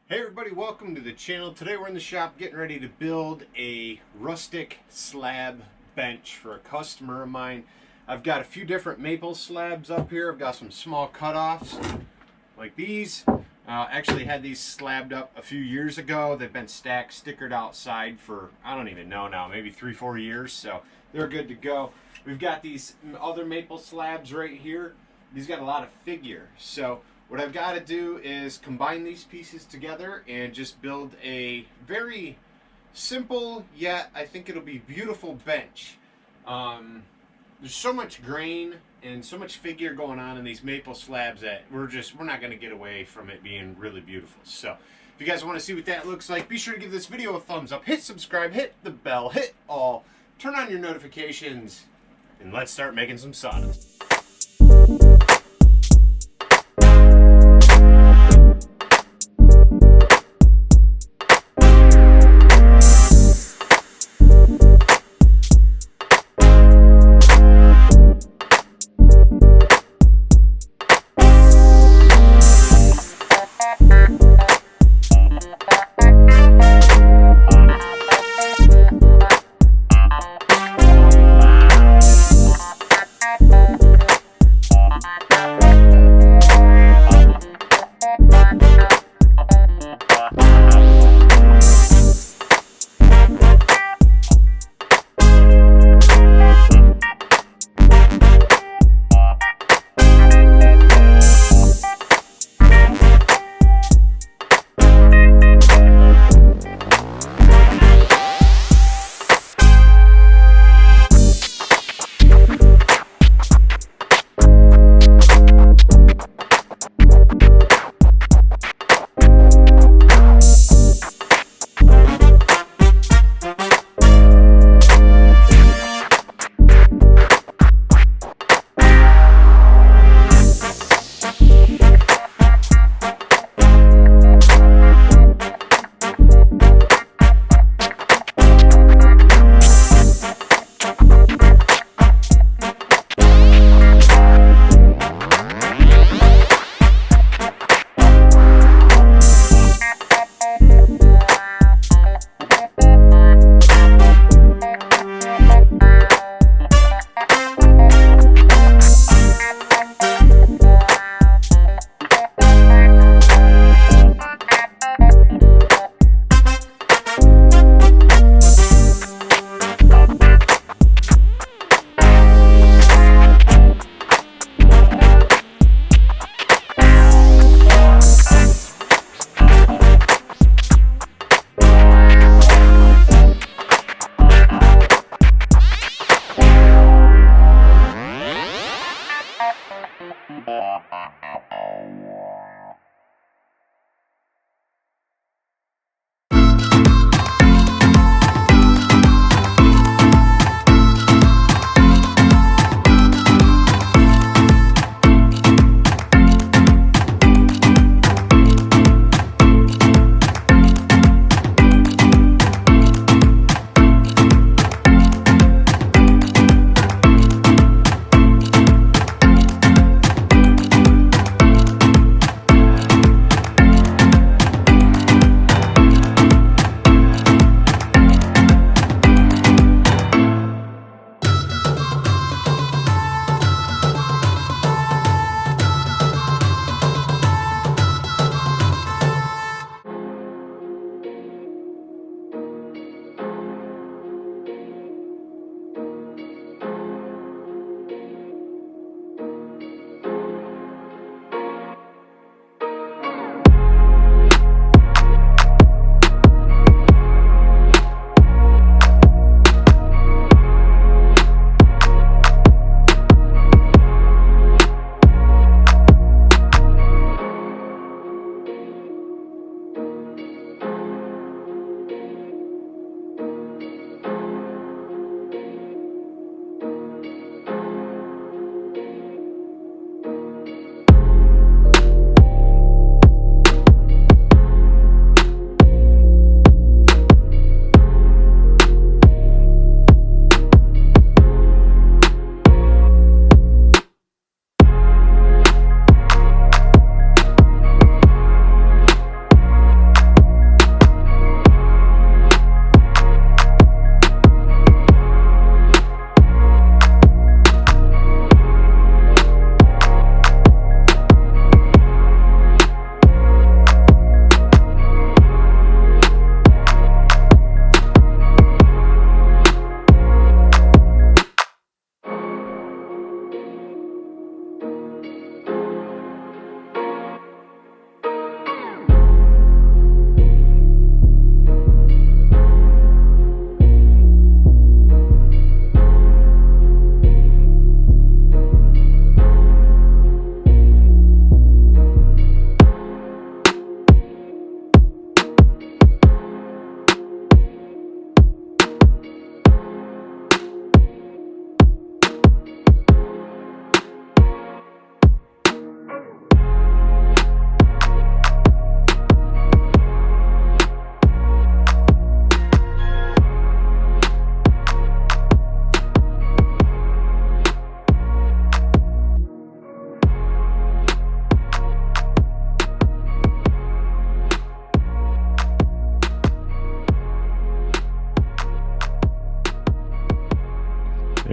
Hey everybody, welcome to the channel. Today we're in the shop getting ready to build a rustic slab bench for a customer of mine. I've got a few different maple slabs up here. I've got some small cutoffs like these. Actually had these slabbed up a few years ago. They've been stickered outside for, I don't even know now, maybe 3-4 years, so they're good to go. We've got these other maple slabs right here. These got a lot of figure, so what I've got to do is combine these pieces together and just build a very simple, yet I think it'll be beautiful bench. There's so much grain and so much figure going on in these maple slabs that we're not going to get away from it being really beautiful. So if you guys want to see what that looks like, be sure to give this video a thumbs up, hit subscribe, hit the bell, hit all, turn on your notifications, and let's start making some sawdust.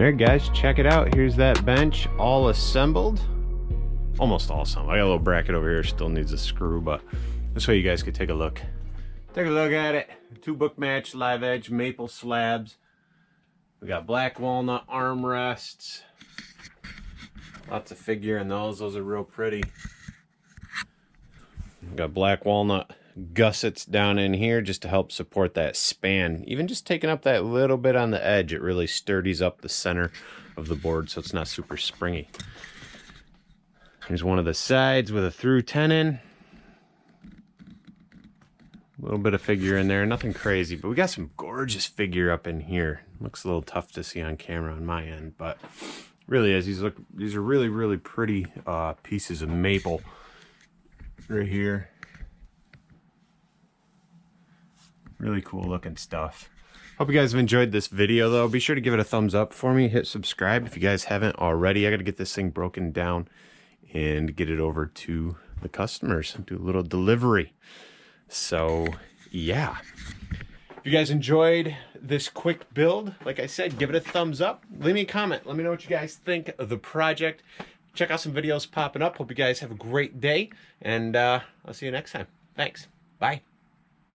Alright guys, check it out. Here's that bench all assembled. Almost all assembled. I got a little bracket over here, still needs a screw, but this way you guys could take a look. Take a look at it. 2 book match live edge maple slabs. We got black walnut armrests. Lots of figure in those. Those are real pretty. We got black walnut gussets down in here just to help support that span. Even just taking up that little bit on the edge, it really sturdies up the center of the board so it's not super springy. Here's one of the sides with a through tenon. A little bit of figure in there, nothing crazy, but we got some gorgeous figure up in here. Looks a little tough to see on camera on my end, but really is. These are really, really pretty pieces of maple right here. Really cool looking stuff. Hope you guys have enjoyed this video though. Be sure to give it a thumbs up for me. Hit subscribe if you guys haven't already. I got to get this thing broken down and get it over to the customers and do a little delivery. So yeah. If you guys enjoyed this quick build, like I said, give it a thumbs up. Leave me a comment. Let me know what you guys think of the project. Check out some videos popping up. Hope you guys have a great day. And I'll see you next time. Thanks. Bye.